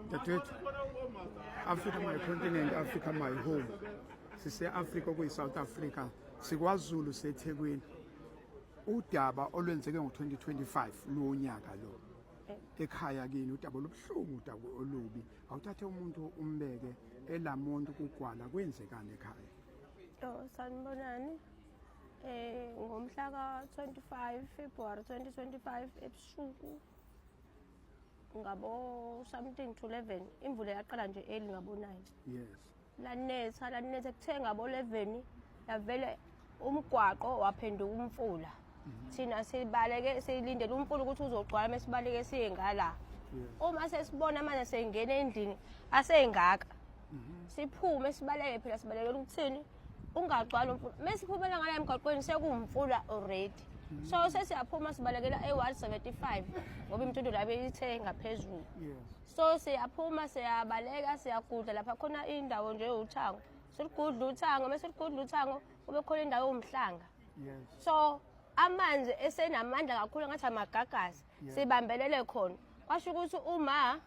Dadewethu, Africa my continent, Africa my home. Sise-Africa okuyi-South Africa, sikwaZulu seThekwini. Udaba olwenzeke ngo-2025 lo nyaka lo. Ekhaya kini udaba olubuhlungu, udaba olubi. Awuthathe umuntu umbeke eLamonti kugwala kwenzekani ekhaya? Sanibonani. Ngomhla ka-25 February 2025 ebusuku ngabo something to 11 imvula yaqala nje early ngabo 9. Yes. Lanetha kuthe ngabo 11 yavele umgwaqo waphenduka umfula. Thina sibaleke silindele umfula ukuthi uzogcwala mesibaleke siye ngala. Uma sesibona manje sengena endlini asengaka. Siphume sibaleke phela sibalekela ukuthini ungagcwala umfula. Mesiphumela ngala emgwaqweni sekumfula already. So sesiyaphuma sibalekela e175 ngoba imthundo labe ithe ngaphezulu. So siyaphuma siyabaleka siyagudla lapha khona indawo nje uthango. Siligudla uthango mesiligudla uthango kube khona indawo umhlanga. So amanzi esenamandla kakhulu ngathi amagagasi sibambelele khona. Kwasho ukuthi uma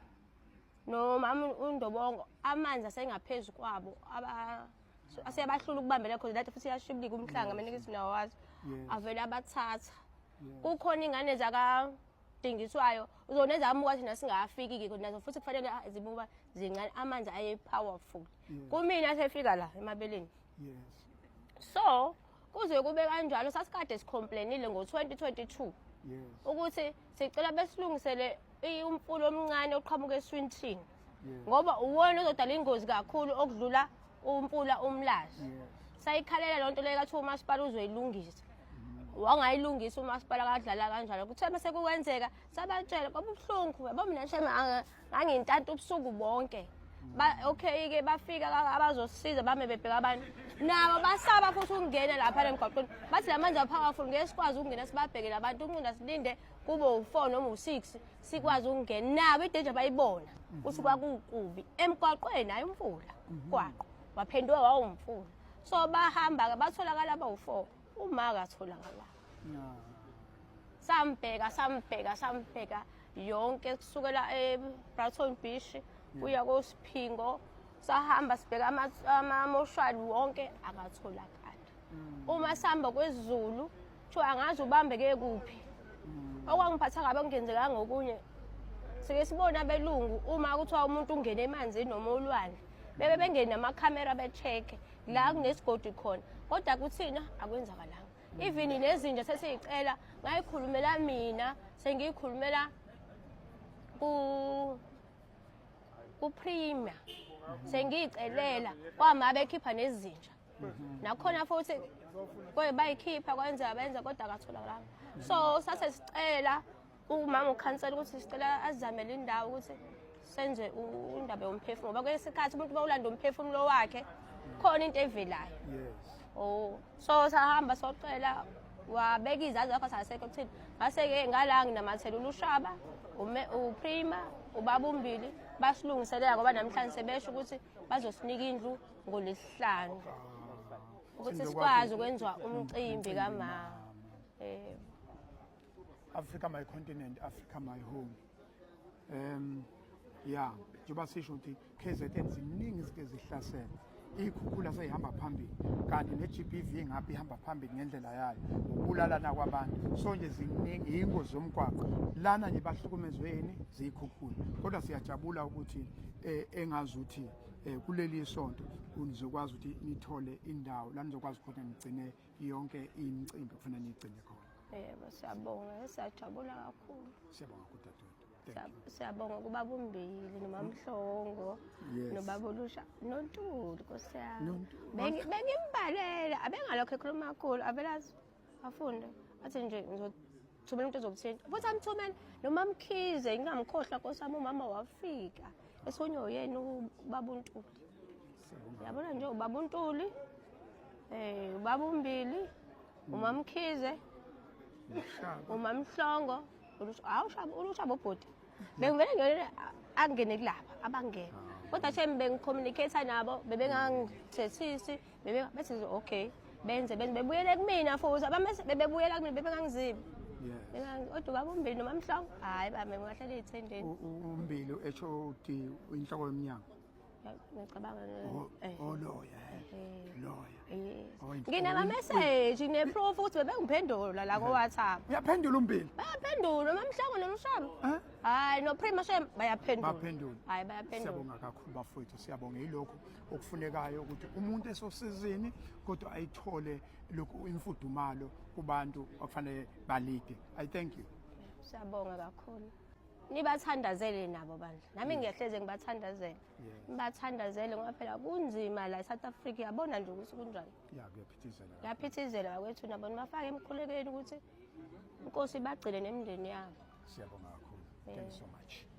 nomama uNdobongo amanzi asengaphezulu kwabo asebahlula ukubambela khona lathi futhi yashibilika umhlanga mina ngithi nawazi avela abathatha kukhona ingane zaka Dingiswayo uzoneza amuka thina singafiki ke nazo futhi kufanele zibuka zincane amanzi aye powerful kumina sefika la emabeleni. So kuze kube kanjalo sasikade sicomplainile ngo2022 ukuthi sicela besilungisele umfulo omncane oqhamuka eSwinthini ngoba uwona ozodala ingozi kakhulu okudlula umfula umlazi. Sayikhalela lonto leyo kathi umasipala uzoyilungisa. Wangayilungisa umasipala kadlala kanjalo. Kuthe bese kuwenzeka sabatshela kwabuhlungu yabo mina shema ngangintanta ubusuku bonke. Okay ke bafika abazosiza bame bebheka abantu. Nabo basaba futhi ukungena lapha emgwaqweni. Bathi lamanzi apowerful ngeke sikwazi ukungena sibabhekele abantu uncunda silinde kube u4 noma u6 sikwazi ukungena. Nabo idanger bayibona ukuthi kwakukubi emgwaqweni hayi umfula kwaqo. Waphenduka wawumfula. So bahamba ke batholakala abawu4 uma akatholakala. Sambheka yonke kusukela eBratton Beach kuya koSiphingo sahamba sibheka ama-moshwali wonke akatholakala. Uma sihamba kwesiZulu kuthiwa angazi ubambeke kuphi. Okwangiphatha kabe kungenzeka ngokunye sike sibona belungu uma kuthiwa umuntu ungene emanzini noma olwandle bebe bengene namakhamera becheck la kunesigodi khona kodwa kuthina akwenzakalanga. Even lezinje sesiyicela ngayikhulumela mina sengiyikhulumela ku Premier sengiyicelela kwama bekhipha nezinja nakhona futhi bayikhipha kwenza benza kodwa akatholakala. So sase sicela umama ukhansela ukuthi sicela azamele indawo ukuthi senze indaba yomphefumulo ngoba kwesikhathi umuntu bawulanda umphefumulo wakhe khona into evelayo. So sahamba socela wabeka izazi lapha sasekho kuthini ngase ke ngala nginamathela uShaba uPrima ubaba umbili basilungiselela ngoba namhlanje sebesho ukuthi bazosinika indlu ngoLesihlanu ukuthi sikwazi ukwenza umcimbi kamama. Africa my continent, Africa my home. Yeah, njengoba sisho ukuthi KZN ziningi zike zihlasela. Ikhukhula seyihamba phambili kanti neGBV ngapha ihamba phambili ngendlela yayo ukulalana kwabantu. So nje ziningi ingozi zomgwaqo lana nje bahlukumezweni zikhukhula. Kodwa siyajabula ukuthi engazi ukuthi kuleli sonto unizokwazi ukuthi nithole indawo la nizokwazi ukuthi nigcine yonke imicimbi kufanele nigcine khona. Yebo siyabonga siyajabula kakhulu. Siyabonga kudadewethu. Siyabonga kubaba umbili nomamhlongo nobaba ulusha noNtuli nkosiyami. Bengimbalela abengalokho ekhuluma kakhulu avela afunde athi nje ngizothumela umuntu ezokuthinta. Futhi amthumela nomamkhize ngingamkhohlwa nkosiyami umama wafika. Esonyo yena ubaba uNtuli. Yabona nje ubaba uNtuli ubaba umbili umamkhize umamhlongo ulusha bobhodi bengivele ngiyona angene kulapha abangena kodwa nje bengicommunicate nabo bebengangithethisi bethi okay benze bebuyele kumina futhi abamase bebebuyela kumina bebengangizibi Kodwa ubaba uMbili noma Mhlongo hayi bame ngahlala ey'thendeni. uMbili HOD inhloko yomnyango Ngicabanga oloya nginama-message ne-proof ukuthi bebengiphendula la ko-WhatsApp. uyaphendula uMbili Bayaphendula uMamhlongo noMshaba. Hayi no-Prima Shem bayaphendula. Hayi bayaphendula. Siyabonga kakhulu bafowethu, siyabonga yilokho okufunekayo ukuthi umuntu esosizini kodwa ayithole lokhu imfudumalo kubantu okufanele balide. I thank you. Siyabonga kakhulu. Nibathandazele nabo bandla. Nami ngiyahleze ngibathandazele. Nibathandazele ngoba phela kunzima la eSouth Africa yabona nje ukuthi kunjani. Kuyaphithizela. Kuyaphithizela bakwethu nabo nibafake emkhulekweni ukuthi inkosi ibagcine nemindeni yabo. Siyabonga kakhulu. Thank you so much.